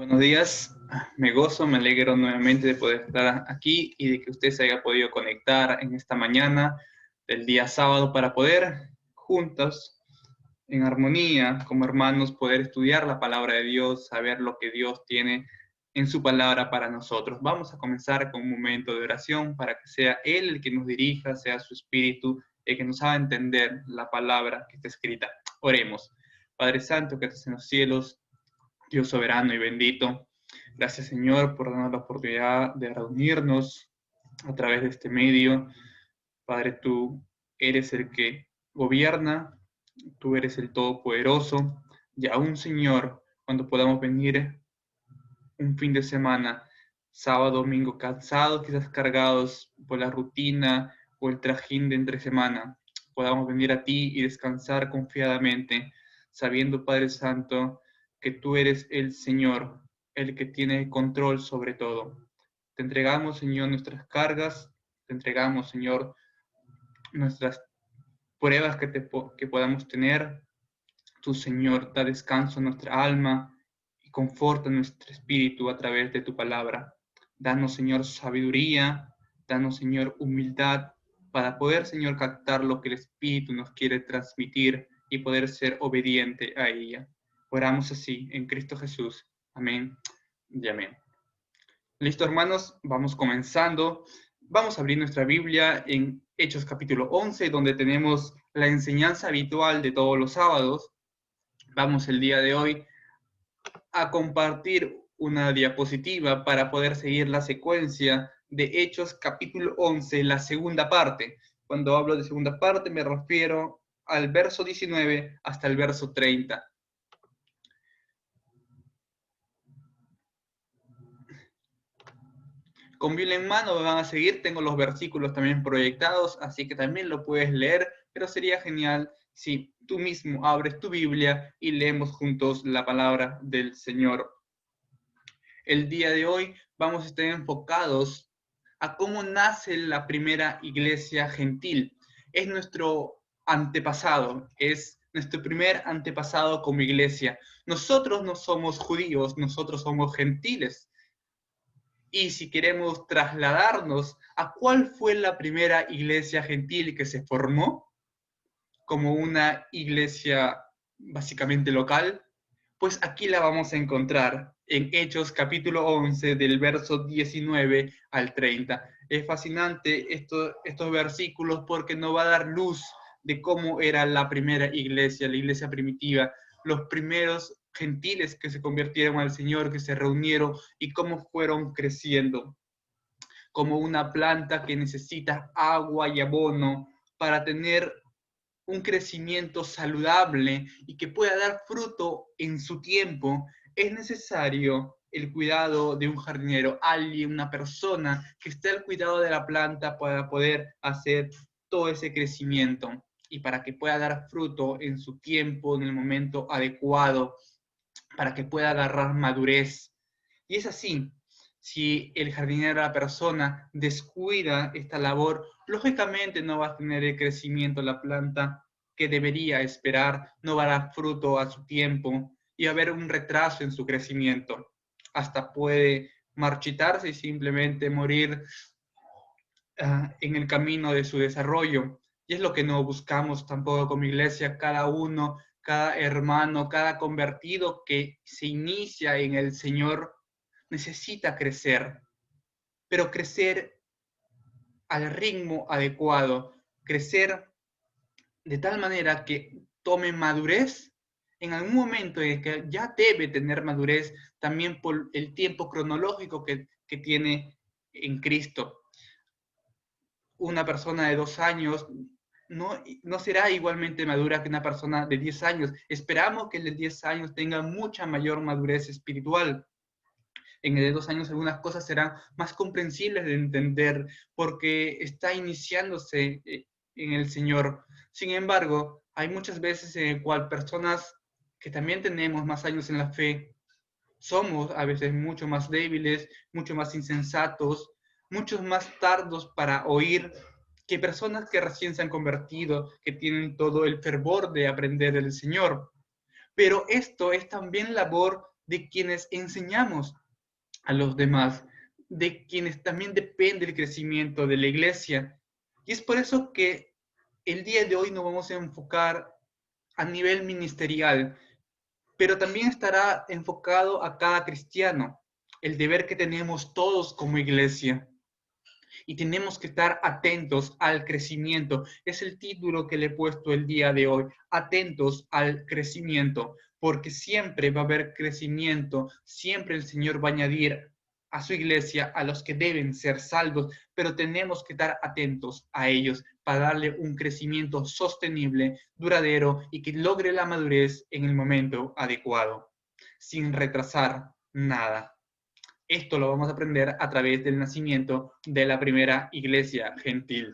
Buenos días, me gozo, me alegro nuevamente de poder estar aquí y de que usted se haya podido conectar en esta mañana del día sábado para poder juntos, en armonía, como hermanos, poder estudiar la palabra de Dios, saber lo que Dios tiene en su palabra para nosotros. Vamos a comenzar con un momento de oración para que sea Él el que nos dirija, sea su Espíritu el que nos haga entender la palabra que está escrita. Oremos. Padre Santo que estás en los cielos, Dios soberano y bendito, gracias Señor por darnos la oportunidad de reunirnos a través de este medio. Padre, tú eres el que gobierna, tú eres el Todopoderoso, y aún Señor, cuando podamos venir un fin de semana, sábado, domingo, cansados, quizás cargados por la rutina o el trajín de entre semana, podamos venir a ti y descansar confiadamente, sabiendo, Padre Santo, que tú eres el Señor, el que tiene control sobre todo. Te entregamos, Señor, nuestras cargas, te entregamos, Señor, nuestras pruebas que podamos tener. Tu Señor, da descanso a nuestra alma y conforta nuestro espíritu a través de tu palabra. Danos, Señor, sabiduría, danos, Señor, humildad para poder, Señor, captar lo que el Espíritu nos quiere transmitir y poder ser obediente a ella. Oramos así en Cristo Jesús. Amén y amén. Listo, hermanos, vamos comenzando. Vamos a abrir nuestra Biblia en Hechos capítulo 11, donde tenemos la enseñanza habitual de todos los sábados. Vamos el día de hoy a compartir una diapositiva para poder seguir la secuencia de Hechos capítulo 11, la segunda parte. Cuando hablo de segunda parte me refiero al verso 19 hasta el verso 30. Con Biblia en mano me van a seguir, tengo los versículos también proyectados, así que también lo puedes leer, pero sería genial si tú mismo abres tu Biblia y leemos juntos la palabra del Señor. El día de hoy vamos a estar enfocados a cómo nace la primera iglesia gentil. Es nuestro antepasado, es nuestro primer antepasado como iglesia. Nosotros no somos judíos, nosotros somos gentiles. Y si queremos trasladarnos a cuál fue la primera iglesia gentil que se formó como una iglesia básicamente local, pues aquí la vamos a encontrar en Hechos capítulo 11 del verso 19 al 30. Es fascinante estos versículos porque nos va a dar luz de cómo era la primera iglesia, la iglesia primitiva, los primeros gentiles que se convirtieron al Señor, que se reunieron y cómo fueron creciendo, como una planta que necesita agua y abono para tener un crecimiento saludable y que pueda dar fruto en su tiempo. Es necesario el cuidado de un jardinero, alguien, una persona que esté al cuidado de la planta para poder hacer todo ese crecimiento y para que pueda dar fruto en su tiempo, en el momento adecuado, para que pueda agarrar madurez. Y es así, si el jardinero, la persona, descuida esta labor, lógicamente no va a tener el crecimiento la planta que debería esperar, no va a dar fruto a su tiempo y va a haber un retraso en su crecimiento. Hasta puede marchitarse y simplemente morir en el camino de su desarrollo. Y es lo que no buscamos tampoco como iglesia, cada uno, cada hermano, cada convertido que se inicia en el Señor necesita crecer, pero crecer al ritmo adecuado, crecer de tal manera que tome madurez en algún momento en que ya debe tener madurez también por el tiempo cronológico que tiene en Cristo. Una persona de 2 años no será igualmente madura que una persona de 10 años. Esperamos que el de 10 años tenga mucha mayor madurez espiritual. En el de 2 años algunas cosas serán más comprensibles de entender porque está iniciándose en el Señor. Sin embargo, hay muchas veces en el cual personas que también tenemos más años en la fe, somos a veces mucho más débiles, mucho más insensatos, muchos más tardos para oír que personas que recién se han convertido, que tienen todo el fervor de aprender del Señor. Pero esto es también labor de quienes enseñamos a los demás, de quienes también depende el crecimiento de la iglesia. Y es por eso que el día de hoy nos vamos a enfocar a nivel ministerial, pero también estará enfocado a cada cristiano, el deber que tenemos todos como iglesia. Y tenemos que estar atentos al crecimiento. Es el título que le he puesto el día de hoy, atentos al crecimiento, porque siempre va a haber crecimiento, siempre el Señor va a añadir a su iglesia a los que deben ser salvos, pero tenemos que estar atentos a ellos para darle un crecimiento sostenible, duradero y que logre la madurez en el momento adecuado, sin retrasar nada. Esto lo vamos a aprender a través del nacimiento de la primera iglesia gentil.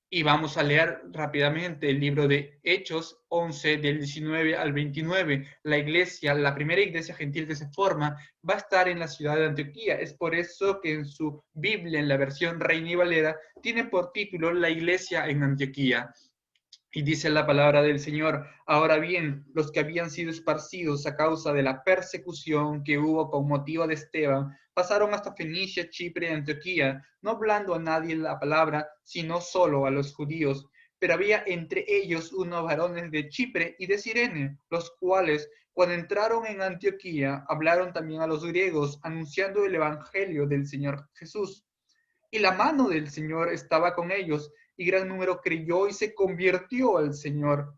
Y vamos a leer rápidamente el libro de Hechos 11, del 19 al 29. La iglesia, la primera iglesia gentil que se forma, va a estar en la ciudad de Antioquía. Es por eso que en su Biblia, en la versión Reina y Valera, tiene por título La iglesia en Antioquía. Y dice la palabra del Señor: ahora bien, los que habían sido esparcidos a causa de la persecución que hubo con motivo de Esteban, pasaron hasta Fenicia, Chipre y Antioquía, no hablando a nadie la palabra, sino solo a los judíos. Pero había entre ellos unos varones de Chipre y de Cirene, los cuales, cuando entraron en Antioquía, hablaron también a los griegos, anunciando el evangelio del Señor Jesús. Y la mano del Señor estaba con ellos, y gran número creyó y se convirtió al Señor.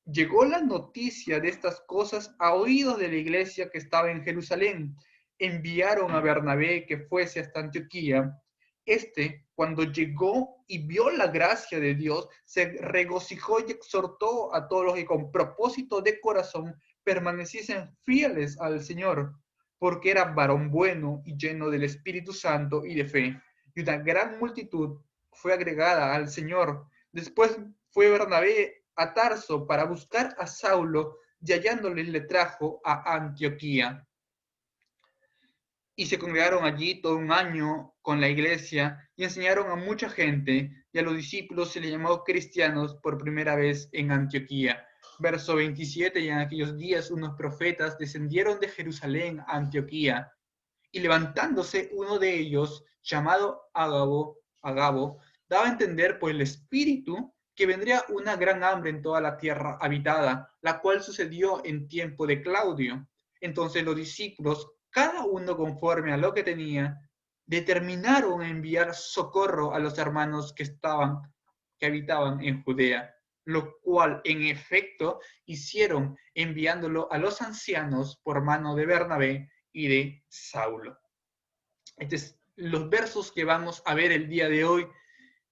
Llegó la noticia de estas cosas a oídos de la iglesia que estaba en Jerusalén. Enviaron a Bernabé que fuese hasta Antioquía. Cuando llegó y vio la gracia de Dios, se regocijó y exhortó a todos los que con propósito de corazón permaneciesen fieles al Señor, porque era varón bueno y lleno del Espíritu Santo y de fe. Y una gran multitud fue agregada al Señor. Después fue Bernabé a Tarso para buscar a Saulo, y hallándole le trajo a Antioquía. Y se congregaron allí todo un año con la iglesia y enseñaron a mucha gente, y a los discípulos se les llamó cristianos por primera vez en Antioquía. Verso 27, y en aquellos días unos profetas descendieron de Jerusalén a Antioquía, y levantándose uno de ellos, llamado Agabo, daba a entender por el Espíritu que vendría una gran hambre en toda la tierra habitada, la cual sucedió en tiempo de Claudio. Entonces los discípulos, cada uno conforme a lo que tenía, determinaron enviar socorro a los hermanos que habitaban en Judea, lo cual en efecto hicieron, enviándolo a los ancianos por mano de Bernabé y de Saulo. Estos son los versos que vamos a ver el día de hoy.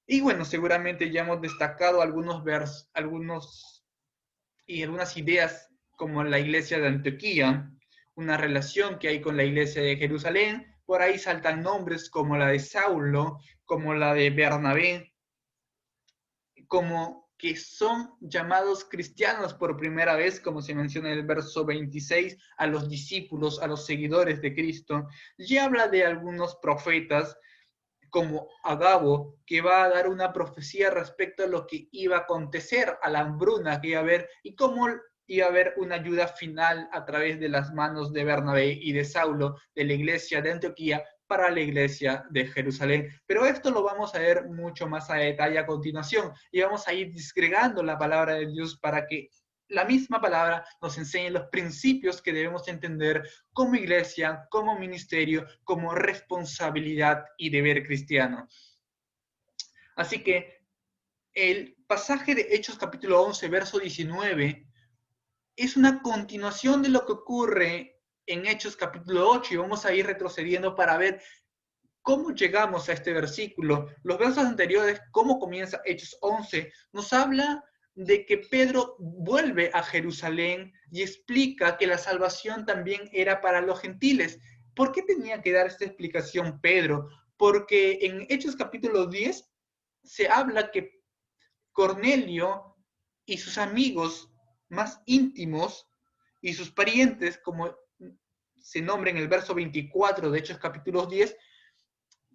Y bueno, seguramente ya hemos destacado algunos versos, algunas ideas como la iglesia de Antioquía, una relación que hay con la iglesia de Jerusalén. Por ahí saltan nombres como la de Saulo, como la de Bernabé, como que son llamados cristianos por primera vez, como se menciona en el verso 26, a los discípulos, a los seguidores de Cristo. Y habla de algunos profetas, como Agabo, que va a dar una profecía respecto a lo que iba a acontecer, a la hambruna que iba a haber, y cómo iba a haber una ayuda final a través de las manos de Bernabé y de Saulo, de la iglesia de Antioquía, para la iglesia de Jerusalén. Pero esto lo vamos a ver mucho más a detalle a continuación, y vamos a ir disgregando la palabra de Dios para que la misma palabra nos enseñe los principios que debemos entender como iglesia, como ministerio, como responsabilidad y deber cristiano. Así que el pasaje de Hechos capítulo 11, verso 19, es una continuación de lo que ocurre en Hechos capítulo 8, y vamos a ir retrocediendo para ver cómo llegamos a este versículo. Los versos anteriores, cómo comienza Hechos 11, nos habla de que Pedro vuelve a Jerusalén y explica que la salvación también era para los gentiles. ¿Por qué tenía que dar esta explicación Pedro? Porque en Hechos capítulo 10 se habla que Cornelio y sus amigos más íntimos y sus parientes, como se nombra en el verso 24 de Hechos capítulo 10,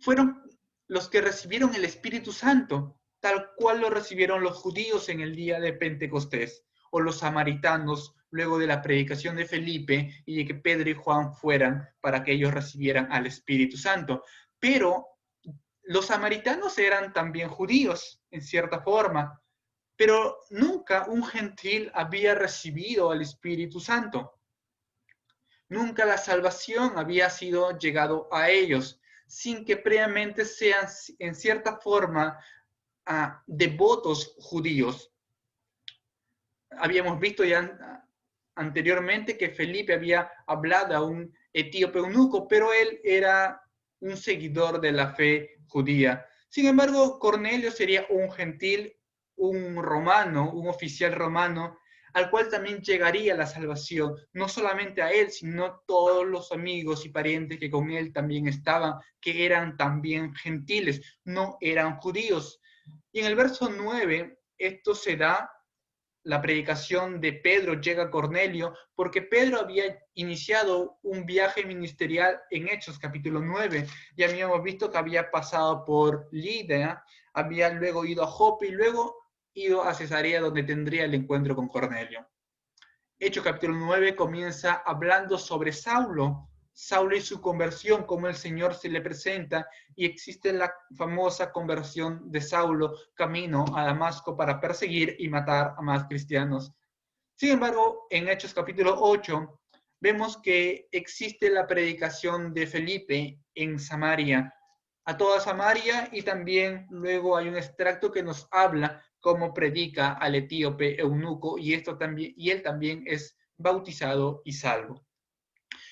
fueron los que recibieron el Espíritu Santo, tal cual lo recibieron los judíos en el día de Pentecostés, o los samaritanos luego de la predicación de Felipe y de que Pedro y Juan fueran para que ellos recibieran al Espíritu Santo. Pero los samaritanos eran también judíos, en cierta forma, pero nunca un gentil había recibido al Espíritu Santo. Nunca la salvación había sido llegado a ellos, sin que previamente sean, en cierta forma, devotos judíos. Habíamos visto ya anteriormente que Felipe había hablado a un etíope eunuco, pero él era un seguidor de la fe judía. Sin embargo, Cornelio sería un gentil, un romano, un oficial romano, al cual también llegaría la salvación, no solamente a él, sino todos los amigos y parientes que con él también estaban, que eran también gentiles, no eran judíos. Y en el verso 9, esto se da, la predicación de Pedro llega a Cornelio, porque Pedro había iniciado un viaje ministerial en Hechos capítulo 9. Ya habíamos visto que había pasado por Lida, había luego ido a Jope y luego ido a Cesarea, donde tendría el encuentro con Cornelio. Hechos capítulo 9 comienza hablando sobre Saulo y su conversión, como el Señor se le presenta, y existe la famosa conversión de Saulo camino a Damasco para perseguir y matar a más cristianos. Sin embargo, en Hechos capítulo 8 vemos que existe la predicación de Felipe en Samaria, a toda Samaria, y también luego hay un extracto que nos habla cómo predica al etíope eunuco, y él también es bautizado y salvo.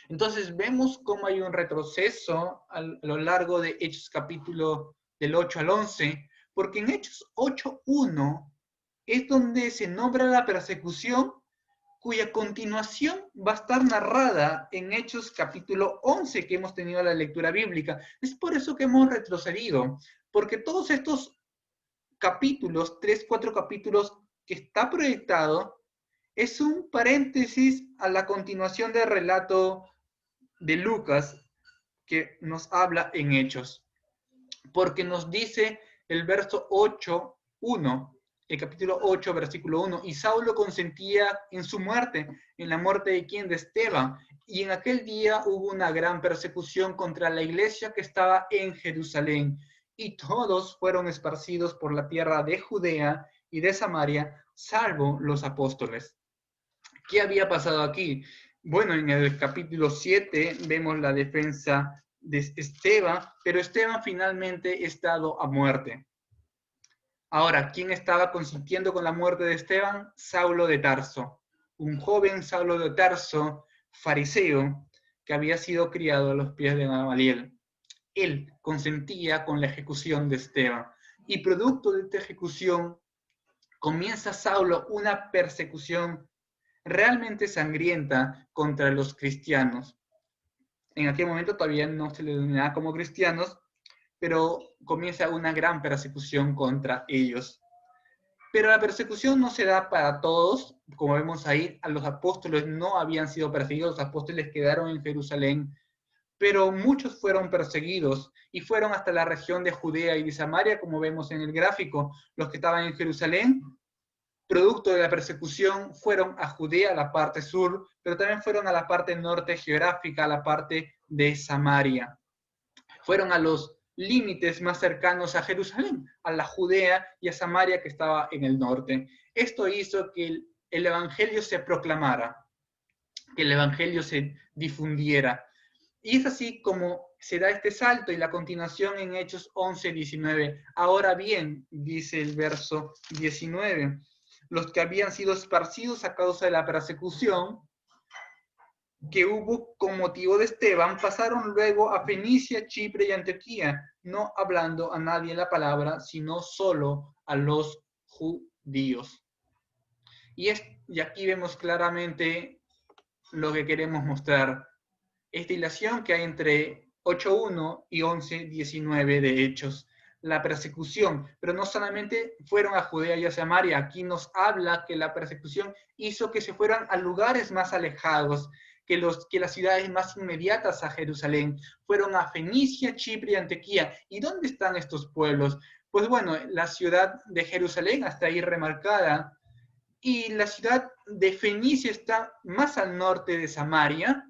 Entonces vemos cómo hay un retroceso a lo largo de Hechos capítulo del 8 al 11, porque en Hechos 8:1 es donde se nombra la persecución, cuya continuación va a estar narrada en Hechos capítulo 11, que hemos tenido la lectura bíblica. Es por eso que hemos retrocedido, porque todos estos capítulos, 3, 4 capítulos que está proyectado, es un paréntesis a la continuación del relato de Lucas que nos habla en Hechos, porque nos dice el verso 8:1, el capítulo 8, versículo 1, y Saulo consentía en su muerte, en la muerte de quien, de Esteban, y en aquel día hubo una gran persecución contra la iglesia que estaba en Jerusalén, y todos fueron esparcidos por la tierra de Judea y de Samaria, salvo los apóstoles. ¿Qué había pasado aquí? Bueno, en el capítulo 7 vemos la defensa de Esteban, pero Esteban finalmente es dado a muerte. Ahora, ¿quién estaba consintiendo con la muerte de Esteban? Saulo de Tarso, un joven Saulo de Tarso, fariseo, que había sido criado a los pies de Gamaliel. Él consentía con la ejecución de Esteban, y producto de esta ejecución comienza Saulo una persecución realmente sangrienta contra los cristianos. En aquel momento todavía no se les denominaba como cristianos, pero comienza una gran persecución contra ellos. Pero la persecución no se da para todos, como vemos ahí, a los apóstoles no habían sido perseguidos, los apóstoles quedaron en Jerusalén, pero muchos fueron perseguidos y fueron hasta la región de Judea y de Samaria, como vemos en el gráfico. Los que estaban en Jerusalén, producto de la persecución, fueron a Judea, a la parte sur, pero también fueron a la parte norte geográfica, a la parte de Samaria. Fueron a los límites más cercanos a Jerusalén, a la Judea y a Samaria, que estaba en el norte. Esto hizo que el evangelio se proclamara, que el evangelio se difundiera. Y es así como se da este salto y la continuación en Hechos 11:19. Ahora bien, dice el verso 19, los que habían sido esparcidos a causa de la persecución que hubo con motivo de Esteban, pasaron luego a Fenicia, Chipre y Antioquía, no hablando a nadie la palabra, sino solo a los judíos. Y aquí vemos claramente lo que queremos mostrar. Esta hilación que hay entre 8:1 y 11:19 de Hechos. La persecución, pero no solamente fueron a Judea y a Samaria, aquí nos habla que la persecución hizo que se fueran a lugares más alejados, que las ciudades más inmediatas a Jerusalén, fueron a Fenicia, Chipre y Antioquía. ¿Y dónde están estos pueblos? Pues bueno, la ciudad de Jerusalén, hasta ahí remarcada, y la ciudad de Fenicia está más al norte de Samaria.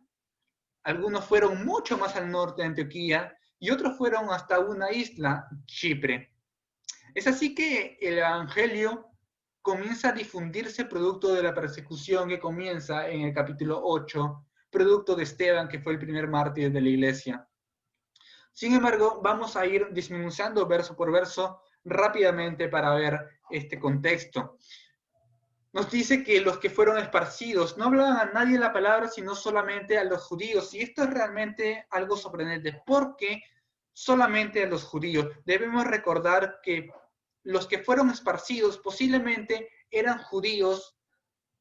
Algunos fueron mucho más al norte de Antioquía y otros fueron hasta una isla, Chipre. Es así que el Evangelio comienza a difundirse producto de la persecución que comienza en el capítulo 8, producto de Esteban, que fue el primer mártir de la iglesia. Sin embargo, vamos a ir desmenuzando verso por verso rápidamente para ver este contexto. Nos dice que los que fueron esparcidos no hablaban a nadie la palabra, sino solamente a los judíos. Y esto es realmente algo sorprendente, porque solamente a los judíos. Debemos recordar que los que fueron esparcidos posiblemente eran judíos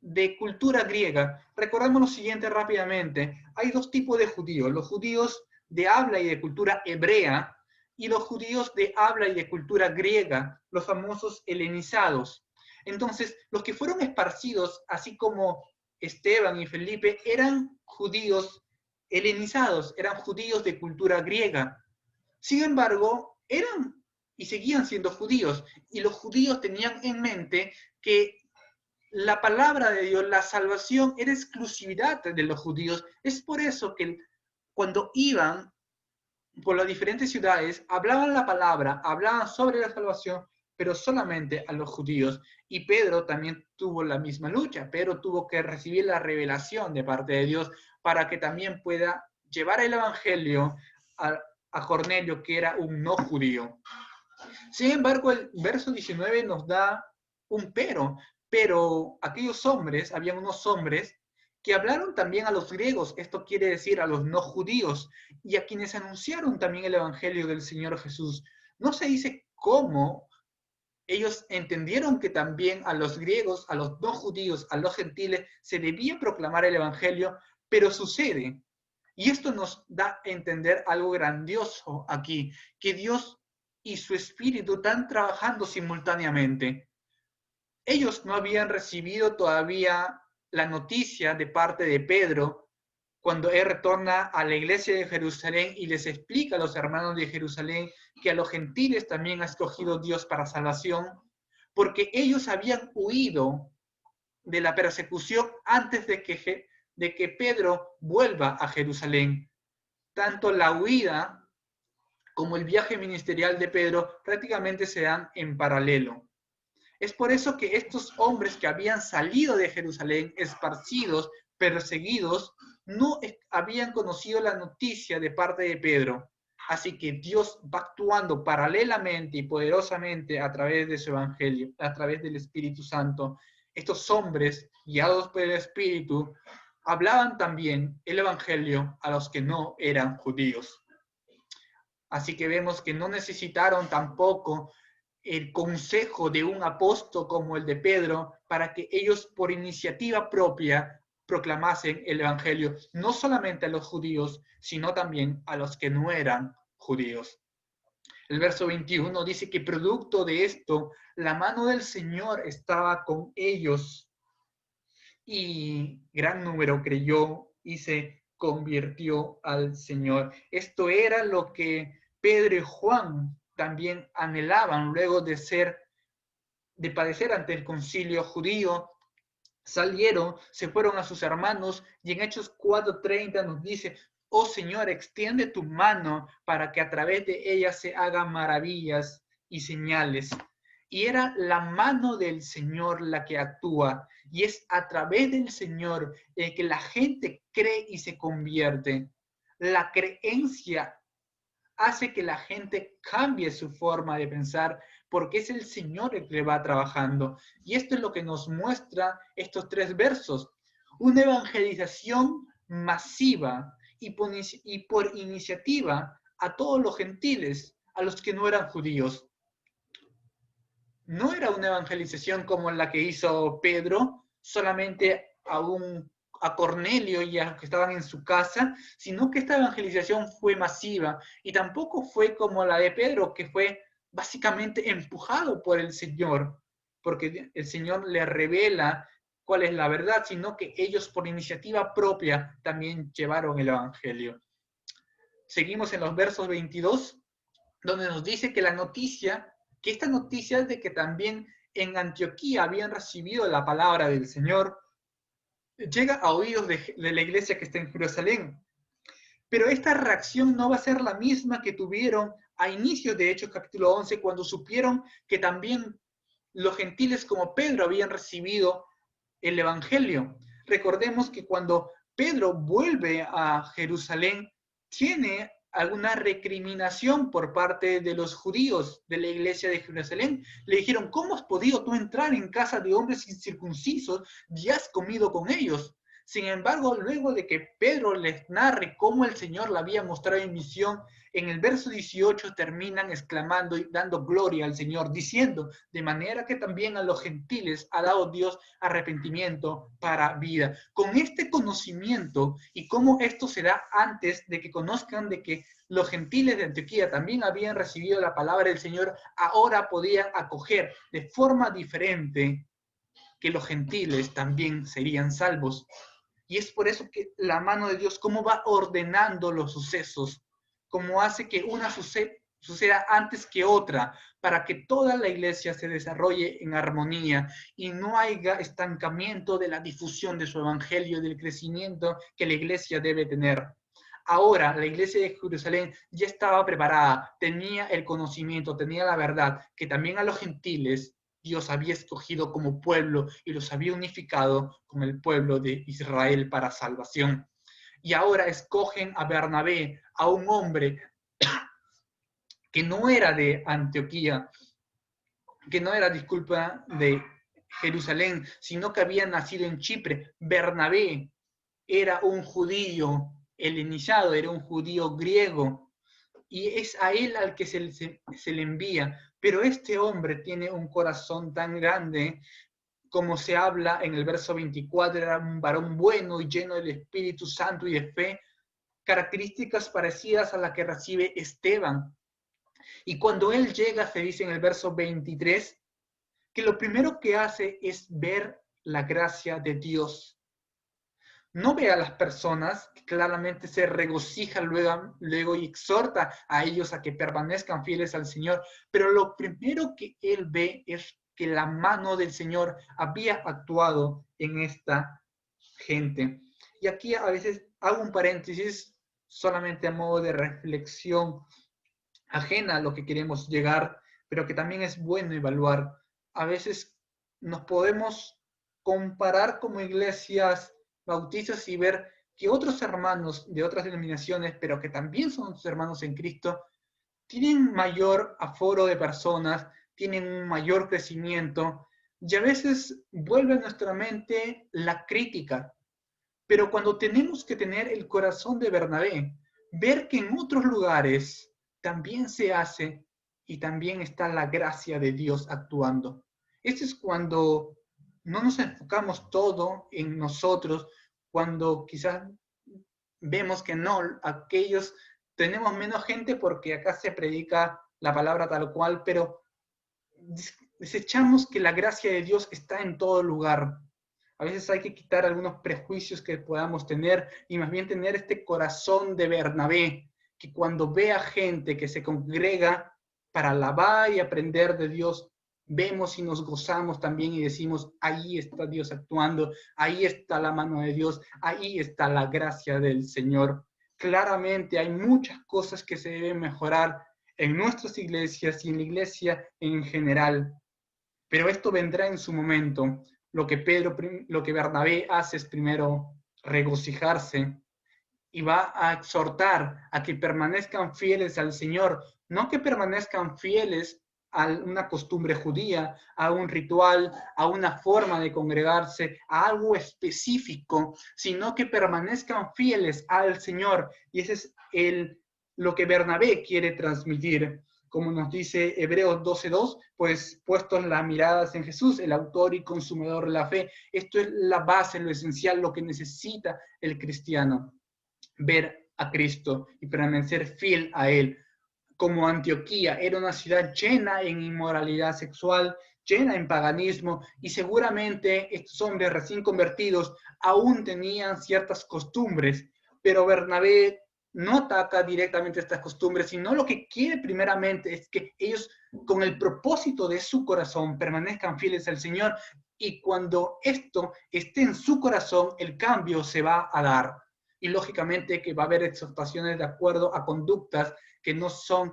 de cultura griega. Recordemos lo siguiente rápidamente. Hay dos tipos de judíos. Los judíos de habla y de cultura hebrea y los judíos de habla y de cultura griega, los famosos helenizados. Entonces, los que fueron esparcidos, así como Esteban y Felipe, eran judíos helenizados, eran judíos de cultura griega. Sin embargo, eran y seguían siendo judíos, y los judíos tenían en mente que la palabra de Dios, la salvación, era exclusividad de los judíos. Es por eso que cuando iban por las diferentes ciudades, hablaban la palabra, hablaban sobre la salvación, pero solamente a los judíos. Y Pedro también tuvo la misma lucha. Pedro tuvo que recibir la revelación de parte de Dios para que también pueda llevar el evangelio a Cornelio, que era un no judío. Sin embargo, el verso 19 nos da un pero aquellos hombres, habían unos hombres que hablaron también a los griegos, esto quiere decir a los no judíos, y a quienes anunciaron también el evangelio del Señor Jesús. No se dice cómo ellos entendieron que también a los griegos, a los no judíos, a los gentiles, se debía proclamar el evangelio, pero sucede. Y esto nos da a entender algo grandioso aquí, que Dios y su Espíritu están trabajando simultáneamente. Ellos no habían recibido todavía la noticia de parte de Pedro cuando él retorna a la iglesia de Jerusalén y les explica a los hermanos de Jerusalén que a los gentiles también ha escogido Dios para salvación, porque ellos habían huido de la persecución antes de que Pedro vuelva a Jerusalén. Tanto la huida como el viaje ministerial de Pedro prácticamente se dan en paralelo. Es por eso que estos hombres que habían salido de Jerusalén, esparcidos, perseguidos, no habían conocido la noticia de parte de Pedro. Así que Dios va actuando paralelamente y poderosamente a través de su evangelio, a través del Espíritu Santo. Estos hombres, guiados por el Espíritu, hablaban también el evangelio a los que no eran judíos. Así que vemos que no necesitaron tampoco el consejo de un apóstol como el de Pedro para que ellos por iniciativa propia proclamasen el evangelio, no solamente a los judíos, sino también a los que no eran judíos. El verso 21 dice que producto de esto, la mano del Señor estaba con ellos y gran número creyó y se convirtió al Señor. Esto era lo que Pedro y Juan también anhelaban luego de padecer ante el concilio judío. Salieron, se fueron a sus hermanos y en Hechos 4:30 nos dice: oh Señor, extiende tu mano para que a través de ella se hagan maravillas y señales. Y era la mano del Señor la que actúa, y es a través del Señor el que la gente cree y se convierte. La creencia hace que la gente cambie su forma de pensar, porque es el Señor el que va trabajando. Y esto es lo que nos muestra estos 3 versos. Una evangelización masiva y por iniciativa a todos los gentiles, a los que no eran judíos. No era una evangelización como la que hizo Pedro, solamente a Cornelio y a los que estaban en su casa, sino que esta evangelización fue masiva y tampoco fue como la de Pedro, que fue básicamente empujado por el Señor, porque el Señor le revela cuál es la verdad, sino que ellos por iniciativa propia también llevaron el evangelio. Seguimos en los versos 22, donde nos dice que esta noticia es de que también en Antioquía habían recibido la palabra del Señor, llega a oídos de la iglesia que está en Jerusalén. Pero esta reacción no va a ser la misma que tuvieron a inicios de Hechos capítulo 11, cuando supieron que también los gentiles como Pedro habían recibido el Evangelio. Recordemos que cuando Pedro vuelve a Jerusalén, tiene alguna recriminación por parte de los judíos de la iglesia de Jerusalén. Le dijeron, ¿cómo has podido tú entrar en casa de hombres incircuncisos y has comido con ellos? Sin embargo, luego de que Pedro les narre cómo el Señor le había mostrado en misión, en el verso 18 terminan exclamando y dando gloria al Señor, diciendo, de manera que también a los gentiles ha dado Dios arrepentimiento para vida. Con este conocimiento y cómo esto se da antes de que conozcan de que los gentiles de Antioquía también habían recibido la palabra del Señor, ahora podían acoger de forma diferente que los gentiles también serían salvos. Y es por eso que la mano de Dios, cómo va ordenando los sucesos, cómo hace que una suceda antes que otra, para que toda la iglesia se desarrolle en armonía y no haya estancamiento de la difusión de su evangelio, del crecimiento que la iglesia debe tener. Ahora la iglesia de Jerusalén ya estaba preparada, tenía el conocimiento, tenía la verdad, que también a los gentiles Dios había escogido como pueblo y los había unificado con el pueblo de Israel para salvación. Y ahora escogen a Bernabé, a un hombre que no era de Antioquía, que no era, disculpa, de Jerusalén, sino que había nacido en Chipre. Bernabé era un judío helenizado, era un judío griego, y es a él al que se le envía. Pero este hombre tiene un corazón tan grande, como se habla en el verso 24, era un varón bueno y lleno del Espíritu Santo y de fe, características parecidas a las que recibe Esteban. Y cuando él llega, se dice en el verso 23, que lo primero que hace es ver la gracia de Dios. No ve a las personas, que claramente se regocija luego y exhorta a ellos a que permanezcan fieles al Señor, pero lo primero que él ve es que la mano del Señor había actuado en esta gente. Y aquí a veces hago un paréntesis solamente a modo de reflexión ajena a lo que queremos llegar, pero que también es bueno evaluar. A veces nos podemos comparar como iglesias bautistas y ver que otros hermanos de otras denominaciones, pero que también son sus hermanos en Cristo, tienen mayor aforo de personas, tienen un mayor crecimiento, y a veces vuelve a nuestra mente la crítica. Pero cuando tenemos que tener el corazón de Bernabé, ver que en otros lugares también se hace y también está la gracia de Dios actuando. Este es cuando no nos enfocamos todo en nosotros, cuando quizás vemos que no, aquellos tenemos menos gente porque acá se predica la palabra tal cual, pero desechamos que la gracia de Dios está en todo lugar. A veces hay que quitar algunos prejuicios que podamos tener y más bien tener este corazón de Bernabé, que cuando ve a gente que se congrega para alabar y aprender de Dios, vemos y nos gozamos también y decimos, ahí está Dios actuando, ahí está la mano de Dios, ahí está la gracia del Señor. Claramente hay muchas cosas que se deben mejorar en nuestras iglesias y en la iglesia en general, pero esto vendrá en su momento. Lo que Bernabé hace es primero regocijarse y va a exhortar a que permanezcan fieles al Señor, no que permanezcan fieles a una costumbre judía, a un ritual, a una forma de congregarse, a algo específico, sino que permanezcan fieles al Señor. Y ese es lo que Bernabé quiere transmitir. Como nos dice Hebreos 12:2, pues puestos las miradas en Jesús, el autor y consumidor de la fe. Esto es la base, lo esencial, lo que necesita el cristiano. Ver a Cristo y permanecer fiel a Él. Como Antioquía era una ciudad llena en inmoralidad sexual, llena en paganismo, y seguramente estos hombres recién convertidos aún tenían ciertas costumbres, pero Bernabé no ataca directamente estas costumbres, sino lo que quiere primeramente es que ellos, con el propósito de su corazón, permanezcan fieles al Señor, y cuando esto esté en su corazón, el cambio se va a dar. Y lógicamente que va a haber exhortaciones de acuerdo a conductas que no son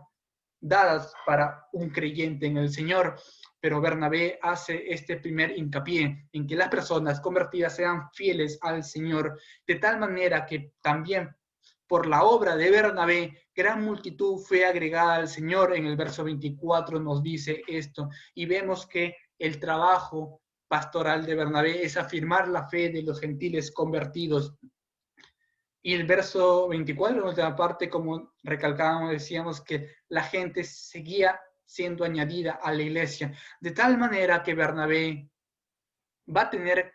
dadas para un creyente en el Señor. Pero Bernabé hace este primer hincapié en que las personas convertidas sean fieles al Señor, de tal manera que también por la obra de Bernabé, gran multitud fue agregada al Señor. En el verso 24 nos dice esto, y vemos que el trabajo pastoral de Bernabé es afirmar la fe de los gentiles convertidos. Y el verso 24, en la última parte, como recalcábamos, decíamos que la gente seguía siendo añadida a la iglesia, de tal manera que Bernabé va a tener,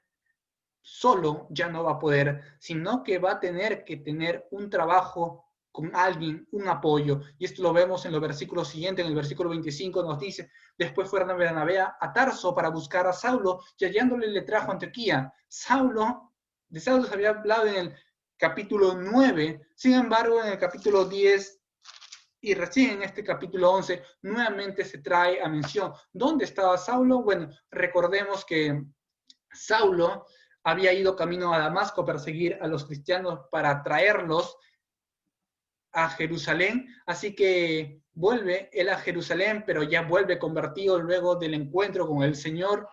solo ya no va a poder, sino que va a tener que tener un trabajo con alguien, un apoyo. Y esto lo vemos en los versículos siguientes. En el versículo 25 nos dice, después fue Bernabé a Tarso para buscar a Saulo, y hallándole le trajo a Antioquía. De Saulo se había hablado en el capítulo 9, sin embargo en el capítulo 10 y recién en este capítulo 11 nuevamente se trae a mención. ¿Dónde estaba Saulo? Bueno, recordemos que Saulo había ido camino a Damasco a perseguir a los cristianos para traerlos a Jerusalén, así que vuelve él a Jerusalén, pero ya vuelve convertido luego del encuentro con el Señor,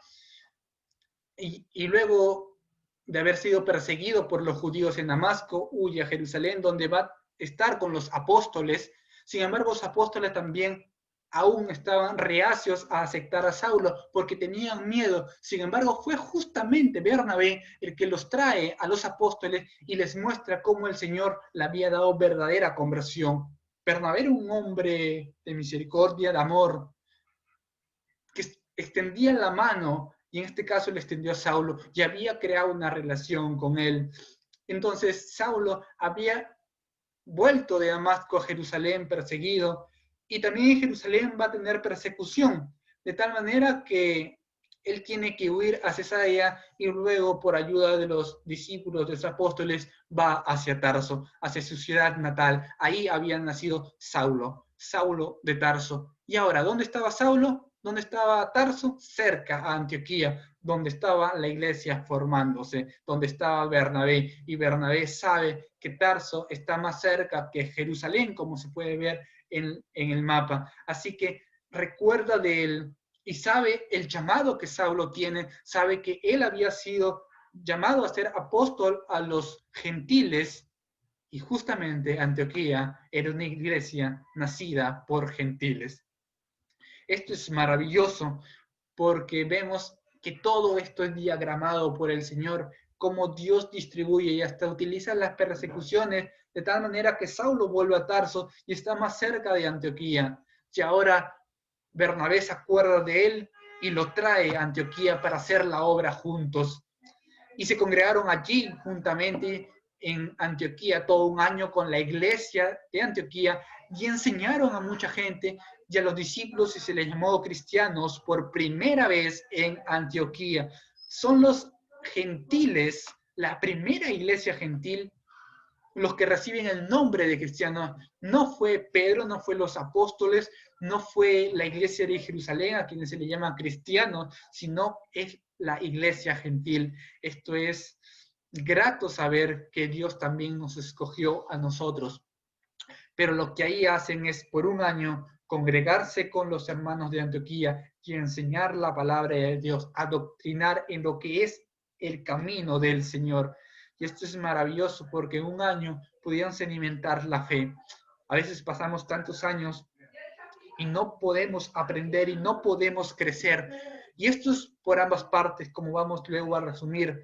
y luego de haber sido perseguido por los judíos en Damasco, huye a Jerusalén, donde va a estar con los apóstoles. Sin embargo, los apóstoles también aún estaban reacios a aceptar a Saulo porque tenían miedo. Sin embargo, fue justamente Bernabé el que los trae a los apóstoles y les muestra cómo el Señor le había dado verdadera conversión. Bernabé era un hombre de misericordia, de amor, que extendía la mano, y en este caso le extendió a Saulo, y había creado una relación con él. Entonces Saulo había vuelto de Damasco a Jerusalén perseguido, y también en Jerusalén va a tener persecución, de tal manera que él tiene que huir a Cesarea, y luego por ayuda de los discípulos, de los apóstoles, va hacia Tarso, hacia su ciudad natal. Ahí había nacido Saulo, Saulo de Tarso. Y ahora, ¿dónde estaba Saulo? ¿Dónde estaba Tarso? Cerca a Antioquía, donde estaba la iglesia formándose, donde estaba Bernabé. Y Bernabé sabe que Tarso está más cerca que Jerusalén, como se puede ver en el mapa. Así que recuerda de él y sabe el llamado que Saulo tiene, sabe que él había sido llamado a ser apóstol a los gentiles, y justamente Antioquía era una iglesia nacida por gentiles. Esto es maravilloso porque vemos que todo esto es diagramado por el Señor, cómo Dios distribuye y hasta utiliza las persecuciones de tal manera que Saulo vuelve a Tarso y está más cerca de Antioquía. Y ahora Bernabé se acuerda de él y lo trae a Antioquía para hacer la obra juntos. Y se congregaron allí juntamente en Antioquía todo un año con la iglesia de Antioquía, y enseñaron a mucha gente y a los discípulos, y se les llamó cristianos por primera vez en Antioquía. Son los gentiles, la primera iglesia gentil, los que reciben el nombre de cristianos. No fue Pedro, no fue los apóstoles, no fue la iglesia de Jerusalén, a quienes se le llama cristianos, sino es la iglesia gentil. Esto es grato saber que Dios también nos escogió a nosotros. Pero lo que ahí hacen es por un año congregarse con los hermanos de Antioquía y enseñar la palabra de Dios, adoctrinar en lo que es el camino del Señor. Y esto es maravilloso porque en un año pudieron sedimentar la fe. A veces pasamos tantos años y no podemos aprender y no podemos crecer. Y esto es por ambas partes, como vamos luego a resumir,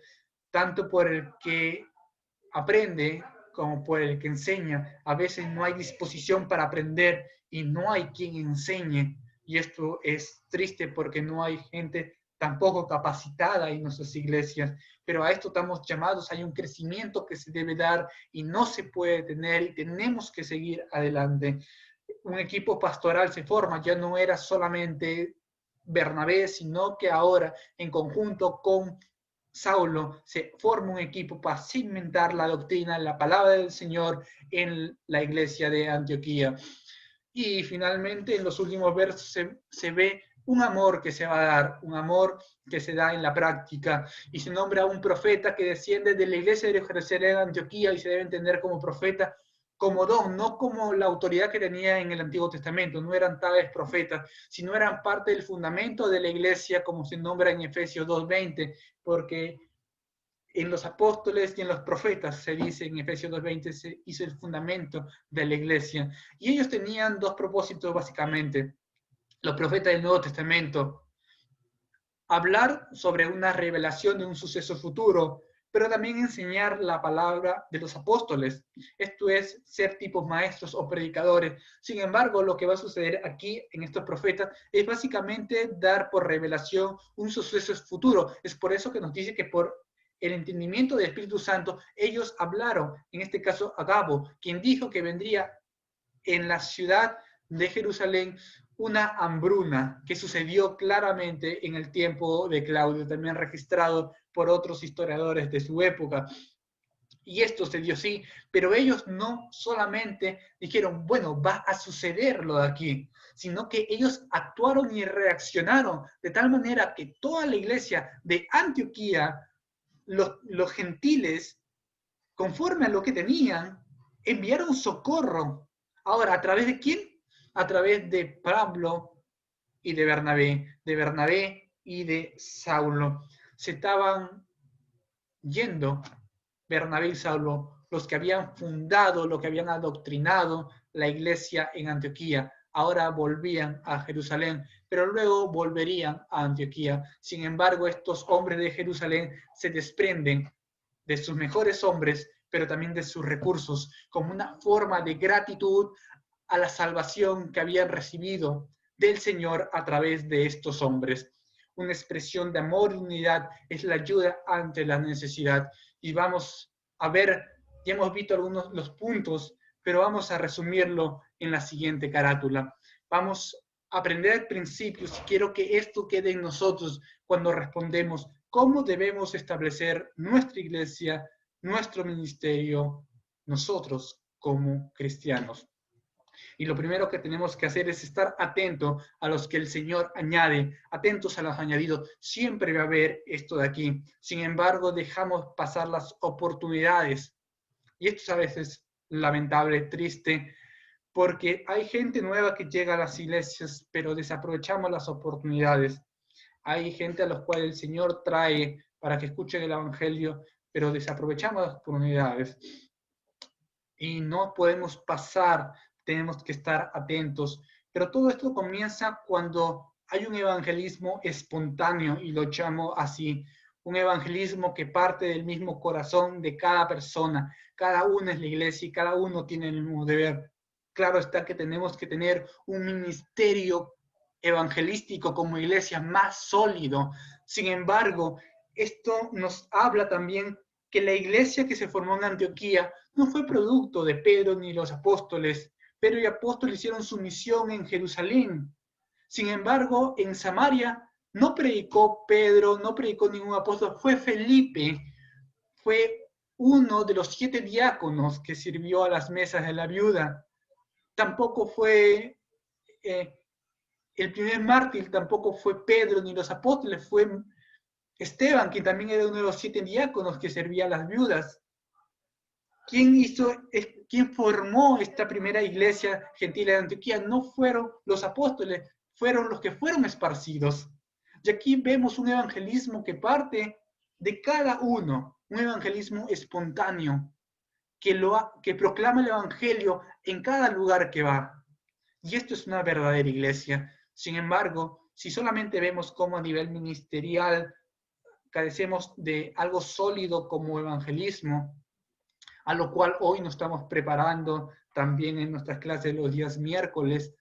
tanto por el que aprende como por el que enseña. A veces no hay disposición para aprender y no hay quien enseñe. Y esto es triste porque no hay gente tampoco capacitada en nuestras iglesias. Pero a esto estamos llamados, hay un crecimiento que se debe dar y no se puede detener, y tenemos que seguir adelante. Un equipo pastoral se forma, ya no era solamente Bernabé, sino que ahora en conjunto con Saulo se forma un equipo para cimentar la doctrina, la palabra del Señor en la iglesia de Antioquía. Y finalmente en los últimos versos se ve un amor que se va a dar, un amor que se da en la práctica, y se nombra a un profeta que desciende de la iglesia de Jerusalén, Antioquía, y se debe entender como profeta, como don, no como la autoridad que tenía en el Antiguo Testamento. No eran tales profetas, sino eran parte del fundamento de la iglesia, como se nombra en Efesios 2:20, porque en los apóstoles y en los profetas, se dice en Efesios 2:20, se hizo el fundamento de la iglesia. Y ellos tenían dos propósitos básicamente. Los profetas del Nuevo Testamento: hablar sobre una revelación de un suceso futuro, pero también enseñar la palabra de los apóstoles. Esto es, ser tipos maestros o predicadores. Sin embargo, lo que va a suceder aquí en estos profetas es básicamente dar por revelación un suceso futuro. Es por eso que nos dice que por el entendimiento del Espíritu Santo, ellos hablaron, en este caso Agabo, quien dijo que vendría en la ciudad de Jerusalén una hambruna que sucedió claramente en el tiempo de Claudio, también registrado por otros historiadores de su época. Y esto se dio sí, pero ellos no solamente dijeron, bueno, va a suceder lo de aquí, sino que ellos actuaron y reaccionaron de tal manera que toda la iglesia de Antioquía, los gentiles, conforme a lo que tenían, enviaron socorro. Ahora, ¿a través de quién? A través de Pablo y de Bernabé y de Saulo. Se estaban yendo Bernabé y Saulo, los que habían fundado, los que habían adoctrinado la iglesia en Antioquía. Ahora volvían a Jerusalén, pero luego volverían a Antioquía. Sin embargo, estos hombres de Jerusalén se desprenden de sus mejores hombres, pero también de sus recursos, como una forma de gratitud a la salvación que habían recibido del Señor a través de estos hombres. Una expresión de amor y unidad es la ayuda ante la necesidad. Y vamos a ver, ya hemos visto algunos los puntos, pero vamos a resumirlo en la siguiente carátula. Vamos a aprender principios y quiero que esto quede en nosotros cuando respondemos cómo debemos establecer nuestra iglesia, nuestro ministerio, nosotros como cristianos. Y lo primero que tenemos que hacer es estar atentos a los que el Señor añade, atentos a los añadidos. Siempre va a haber esto de aquí. Sin embargo, dejamos pasar las oportunidades. Y esto es a veces lamentable, triste, porque hay gente nueva que llega a las iglesias, pero desaprovechamos las oportunidades. Hay gente a los cuales el Señor trae para que escuchen el Evangelio, pero desaprovechamos las oportunidades. Y no podemos pasar, tenemos que estar atentos. Pero todo esto comienza cuando hay un evangelismo espontáneo, y lo llamo así, un evangelismo que parte del mismo corazón de cada persona. Cada uno es la iglesia y cada uno tiene el mismo deber. Claro está que tenemos que tener un ministerio evangelístico como iglesia más sólido. Sin embargo, esto nos habla también que la iglesia que se formó en Antioquía no fue producto de Pedro ni los apóstoles. Pedro y apóstoles hicieron su misión en Jerusalén. Sin embargo, en Samaria no predicó Pedro, no predicó ningún apóstol, fue Felipe, fue uno de los 7 diáconos que sirvió a las mesas de la viuda. Tampoco fue el primer mártir, tampoco fue Pedro ni los apóstoles, fue Esteban, que también era uno de los 7 diáconos que servía a las viudas. ¿Quién formó esta primera iglesia gentil de Antioquía? No fueron los apóstoles, fueron los que fueron esparcidos. Y aquí vemos un evangelismo que parte de cada uno, un evangelismo espontáneo, que proclama el evangelio en cada lugar que va. Y esto es una verdadera iglesia. Sin embargo, si solamente vemos cómo a nivel ministerial carecemos de algo sólido como evangelismo, a lo cual hoy nos estamos preparando también en nuestras clases los días miércoles,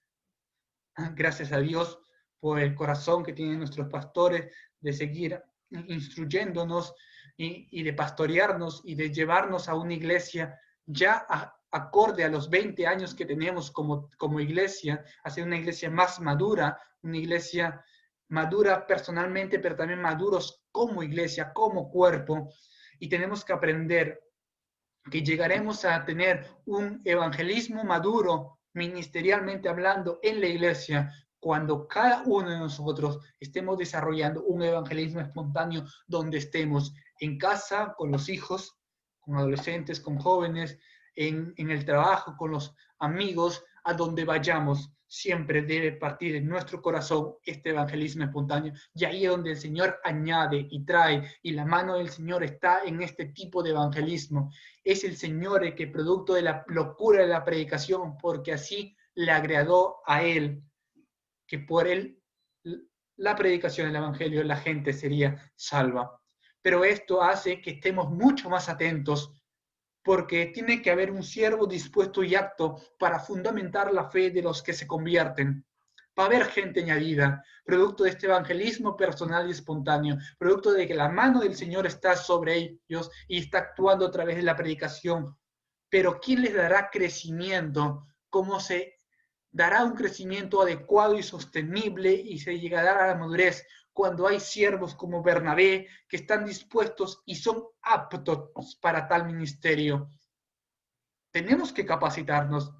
gracias a Dios por el corazón que tienen nuestros pastores de seguir instruyéndonos y de pastorearnos y de llevarnos a una iglesia ya acorde a los 20 años que tenemos como iglesia, a ser una iglesia más madura, una iglesia madura personalmente, pero también maduros como iglesia, como cuerpo, y tenemos que aprender que llegaremos a tener un evangelismo maduro, ministerialmente hablando, en la iglesia, cuando cada uno de nosotros estemos desarrollando un evangelismo espontáneo donde estemos en casa, con los hijos, con adolescentes, con jóvenes, en el trabajo, con los amigos, a donde vayamos. Siempre debe partir en nuestro corazón este evangelismo espontáneo. Y ahí es donde el Señor añade y trae, y la mano del Señor está en este tipo de evangelismo. Es el Señor el que, producto de la locura de la predicación, porque así le agradó a Él, que por Él, la predicación del Evangelio, la gente sería salva. Pero esto hace que estemos mucho más atentos, porque tiene que haber un siervo dispuesto y apto para fundamentar la fe de los que se convierten. Va a haber gente añadida, producto de este evangelismo personal y espontáneo, producto de que la mano del Señor está sobre ellos y está actuando a través de la predicación. Pero ¿quién les dará crecimiento? ¿Cómo se dará un crecimiento adecuado y sostenible y se llegará a la madurez cuando hay siervos como Bernabé que están dispuestos y son aptos para tal ministerio? Tenemos que capacitarnos,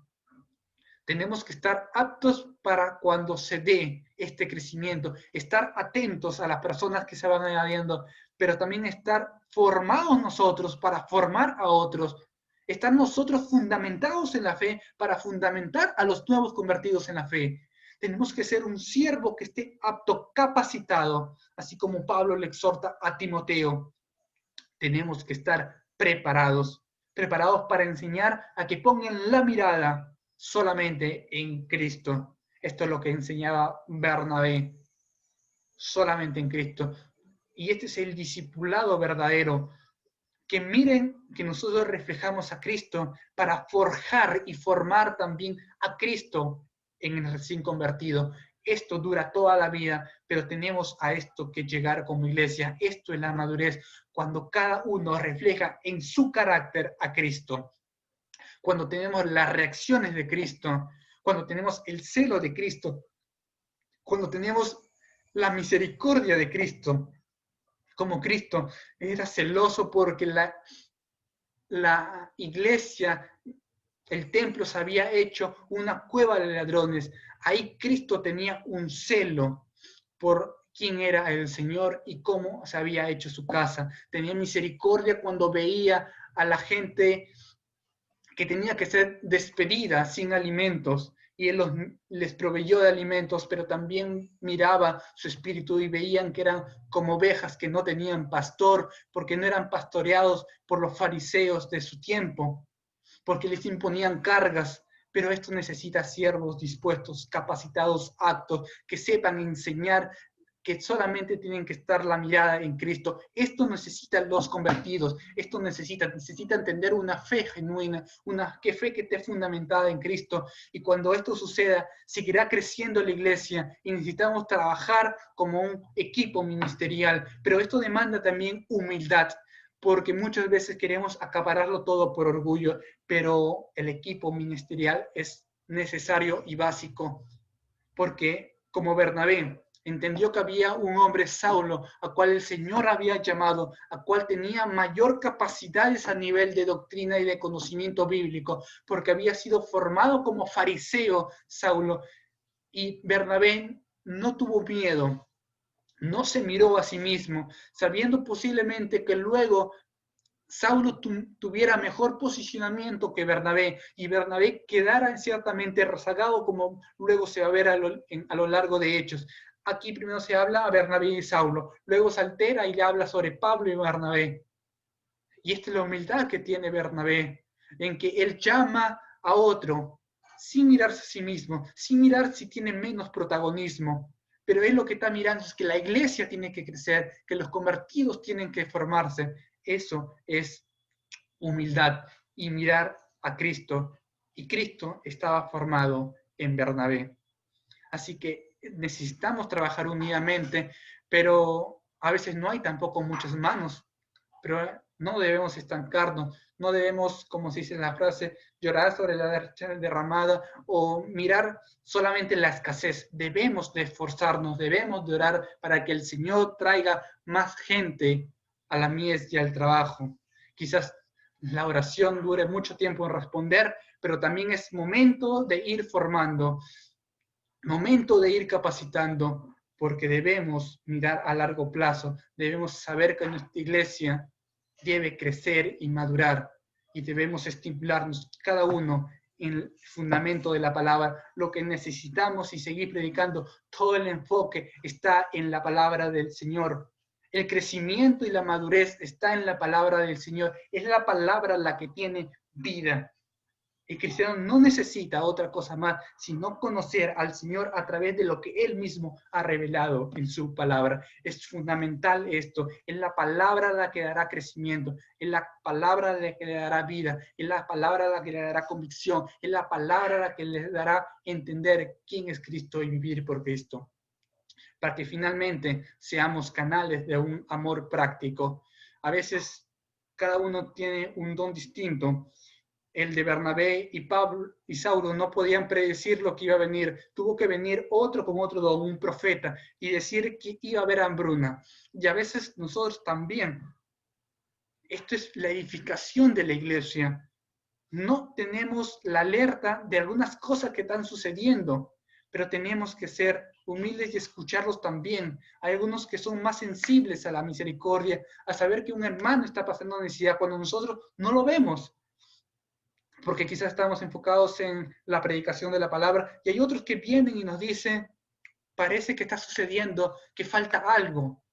tenemos que estar aptos para cuando se dé este crecimiento, estar atentos a las personas que se van añadiendo, pero también estar formados nosotros para formar a otros, estar nosotros fundamentados en la fe para fundamentar a los nuevos convertidos en la fe. Tenemos que ser un siervo que esté apto, capacitado, así como Pablo le exhorta a Timoteo. Tenemos que estar preparados, preparados para enseñar a que pongan la mirada solamente en Cristo. Esto es lo que enseñaba Bernabé, solamente en Cristo. Y este es el discipulado verdadero, que miren que nosotros reflejamos a Cristo para forjar y formar también a Cristo en el recién convertido. Esto dura toda la vida, pero tenemos a esto que llegar como iglesia. Esto es la madurez, cuando cada uno refleja en su carácter a Cristo, cuando tenemos las reacciones de Cristo, cuando tenemos el celo de Cristo, cuando tenemos la misericordia de Cristo, como Cristo era celoso porque la iglesia, el templo se había hecho una cueva de ladrones. Ahí Cristo tenía un celo por quién era el Señor y cómo se había hecho su casa. Tenía misericordia cuando veía a la gente que tenía que ser despedida sin alimentos, y él les proveyó de alimentos, pero también miraba su espíritu y veían que eran como ovejas que no tenían pastor, porque no eran pastoreados por los fariseos de su tiempo, porque les imponían cargas. Pero esto necesita siervos dispuestos, capacitados, aptos, que sepan enseñar, que solamente tienen que estar la mirada en Cristo. Esto necesitan los convertidos, esto necesita entender una fe genuina, una fe que esté fundamentada en Cristo, y cuando esto suceda, seguirá creciendo la iglesia y necesitamos trabajar como un equipo ministerial, pero esto demanda también humildad, porque muchas veces queremos acapararlo todo por orgullo, pero el equipo ministerial es necesario y básico, porque como Bernabé entendió que había un hombre, Saulo, a cual el Señor había llamado, a cual tenía mayor capacidades a nivel de doctrina y de conocimiento bíblico, porque había sido formado como fariseo, Saulo, y Bernabé no tuvo miedo, no se miró a sí mismo, sabiendo posiblemente que luego Saulo tuviera mejor posicionamiento que Bernabé, y Bernabé quedara ciertamente rezagado, como luego se va a ver a lo largo de Hechos. Aquí primero se habla a Bernabé y Saulo, luego se altera y le habla sobre Pablo y Bernabé. Y esta es la humildad que tiene Bernabé, en que él llama a otro sin mirarse a sí mismo, sin mirar si tiene menos protagonismo, pero él lo que está mirando es que la iglesia tiene que crecer, que los convertidos tienen que formarse. Eso es humildad y mirar a Cristo. Y Cristo estaba formado en Bernabé. Así que necesitamos trabajar unidamente, pero a veces no hay tampoco muchas manos. Pero No debemos estancarnos, no debemos, como se dice en la frase, llorar sobre la leche derramada o mirar solamente la escasez. Debemos de esforzarnos, debemos de orar para que el Señor traiga más gente a la mies y al trabajo. Quizás la oración dure mucho tiempo en responder, pero también es momento de ir formando, momento de ir capacitando, porque debemos mirar a largo plazo, debemos saber que nuestra iglesia debe crecer y madurar, y debemos estimularnos cada uno en el fundamento de la palabra, lo que necesitamos y seguir predicando. Todo el enfoque está en la palabra del Señor. El crecimiento y la madurez está en la palabra del Señor. Es la palabra la que tiene vida. El cristiano no necesita otra cosa más, sino conocer al Señor a través de lo que Él mismo ha revelado en su palabra. Es fundamental esto. Es la palabra la que dará crecimiento, es la palabra la que le dará vida, es la palabra la que le dará convicción, es la palabra la que le dará entender quién es Cristo y vivir por Cristo. Para que finalmente seamos canales de un amor práctico. A veces cada uno tiene un don distinto. El de Bernabé y Pablo y Saulo no podían predecir lo que iba a venir. Tuvo que venir otro con otro don, un profeta, y decir que iba a haber hambruna. Y a veces nosotros también. Esto es la edificación de la iglesia. No tenemos la alerta de algunas cosas que están sucediendo, pero tenemos que ser humildes y escucharlos también. Hay algunos que son más sensibles a la misericordia, a saber que un hermano está pasando necesidad cuando nosotros no lo vemos, porque quizás estamos enfocados en la predicación de la palabra, y hay otros que vienen y nos dicen, parece que está sucediendo, que falta algo.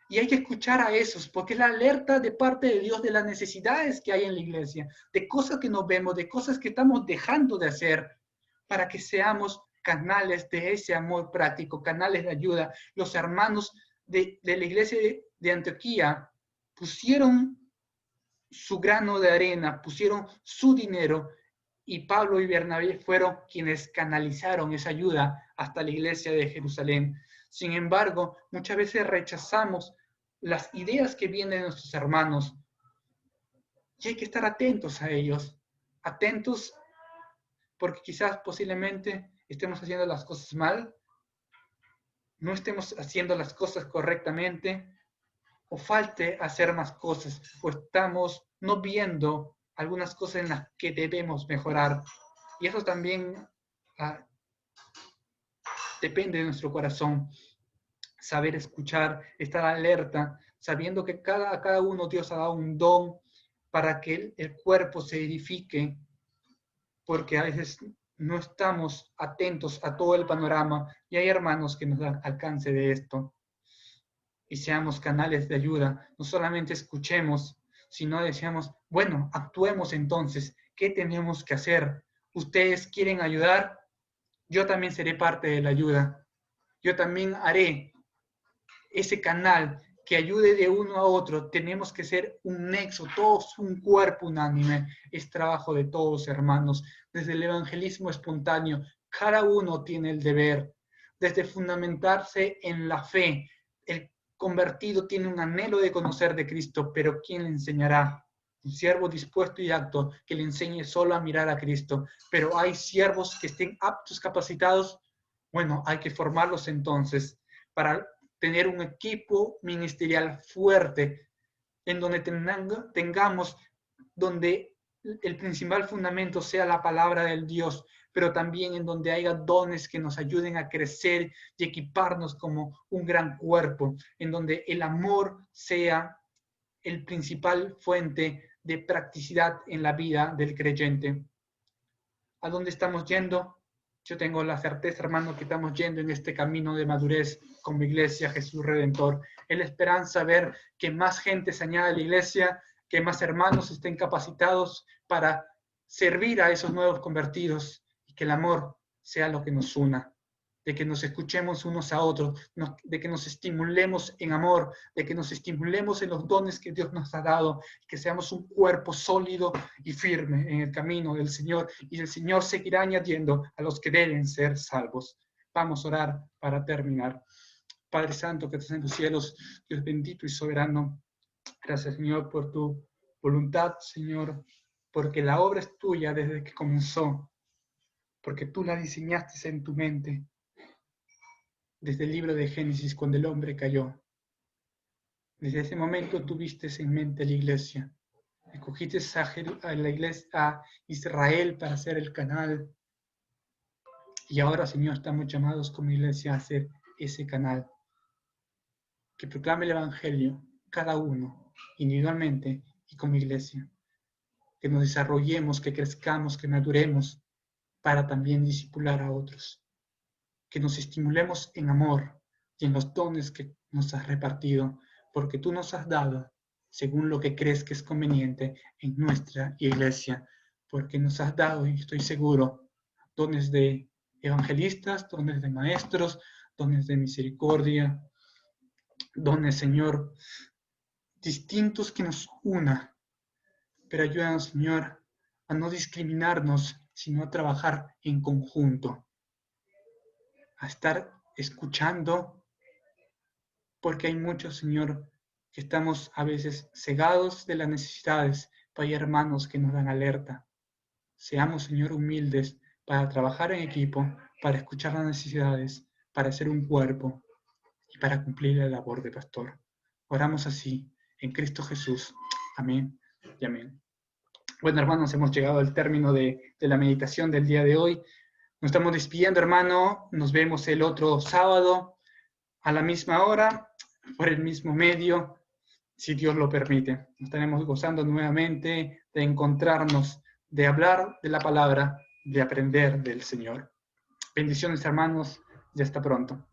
Y hay que escuchar a esos, porque es la alerta de parte de Dios de las necesidades que hay en la iglesia, de cosas que no vemos, de cosas que estamos dejando de hacer, para que seamos canales de ese amor práctico, canales de ayuda. Los hermanos de la iglesia de Antioquía pusieron su grano de arena, pusieron su dinero, y Pablo y Bernabé fueron quienes canalizaron esa ayuda hasta la iglesia de Jerusalén. Sin embargo, muchas veces rechazamos las ideas que vienen de nuestros hermanos, y hay que estar atentos a ellos, atentos, porque quizás posiblemente estemos haciendo las cosas mal, no estemos haciendo las cosas correctamente, o falte hacer más cosas, o estamos no viendo algunas cosas en las que debemos mejorar. Y eso también depende de nuestro corazón. Saber escuchar, estar alerta, sabiendo que a cada uno Dios ha dado un don para que el cuerpo se edifique, porque a veces no estamos atentos a todo el panorama, y hay hermanos que nos dan alcance de esto. Y seamos canales de ayuda, no solamente escuchemos, sino decíamos, bueno, actuemos entonces, ¿qué tenemos que hacer? ¿Ustedes quieren ayudar? Yo también seré parte de la ayuda. Yo también haré ese canal que ayude de uno a otro. Tenemos que ser un nexo, todos un cuerpo unánime. Es trabajo de todos, hermanos. Desde el evangelismo espontáneo, cada uno tiene el deber. Desde fundamentarse en la fe, el convertido tiene un anhelo de conocer de Cristo, pero ¿quién le enseñará? Un siervo dispuesto y apto que le enseñe solo a mirar a Cristo. Pero hay siervos que estén aptos, capacitados. Bueno, hay que formarlos entonces para tener un equipo ministerial fuerte, en donde tengamos, donde el principal fundamento sea la palabra del Dios, pero también en donde haya dones que nos ayuden a crecer y equiparnos como un gran cuerpo, en donde el amor sea el principal fuente de practicidad en la vida del creyente. ¿A dónde estamos yendo? Yo tengo la certeza, hermano, que estamos yendo en este camino de madurez como iglesia Jesús Redentor. Es la esperanza ver que más gente se añade a la iglesia, que más hermanos estén capacitados para servir a esos nuevos convertidos, y que el amor sea lo que nos una, de que nos escuchemos unos a otros, de que nos estimulemos en amor, de que nos estimulemos en los dones que Dios nos ha dado, que seamos un cuerpo sólido y firme en el camino del Señor, y el Señor seguirá añadiendo a los que deben ser salvos. Vamos a orar para terminar. Padre Santo que estás en los cielos, Dios bendito y soberano, gracias, Señor, por tu voluntad, Señor, porque la obra es tuya desde que comenzó, porque tú la diseñaste en tu mente, desde el libro de Génesis, cuando el hombre cayó. Desde ese momento tuviste en mente la iglesia. Escogiste a la iglesia, a Israel para ser el canal. Y ahora, Señor, estamos llamados como iglesia a ser ese canal. Que proclame el Evangelio, cada uno, individualmente y como iglesia. Que nos desarrollemos, que crezcamos, que maduremos para también discipular a otros. Que nos estimulemos en amor y en los dones que nos has repartido, porque tú nos has dado según lo que crees que es conveniente en nuestra iglesia, porque nos has dado, y estoy seguro, dones de evangelistas, dones de maestros, dones de misericordia, dones, Señor, distintos que nos una, pero ayúdanos, Señor, a no discriminarnos, sino a trabajar en conjunto, a estar escuchando, porque hay muchos, Señor, que estamos a veces cegados de las necesidades, pero hay hermanos que nos dan alerta. Seamos, Señor, humildes para trabajar en equipo, para escuchar las necesidades, para ser un cuerpo y para cumplir la labor de pastor. Oramos así, en Cristo Jesús. Amén y amén. Bueno, hermanos, hemos llegado al término de la meditación del día de hoy. Nos estamos despidiendo, hermano. Nos vemos el otro sábado a la misma hora, por el mismo medio, si Dios lo permite. Nos estaremos gozando nuevamente de encontrarnos, de hablar de la palabra, de aprender del Señor. Bendiciones, hermanos, y hasta pronto.